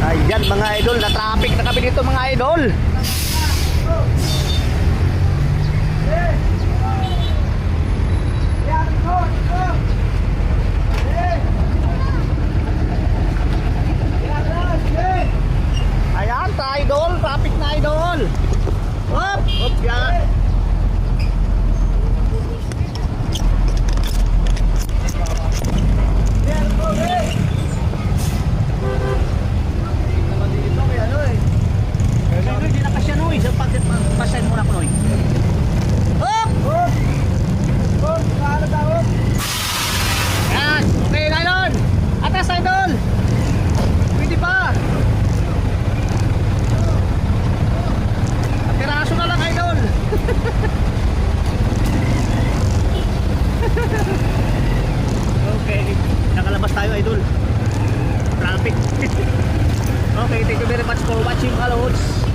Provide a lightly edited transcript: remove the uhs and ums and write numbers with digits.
Ayan mga idol, na traffic na kami dito mga idol. Ayan, idol, traffic na idol. Hop, hop yan. Yan, okay idol. Atas idol. Pwede pa. Piraso na lang idol. Okay, nakalabas tayo idol. Traffic. Okay, thank you very much for watching, Halods.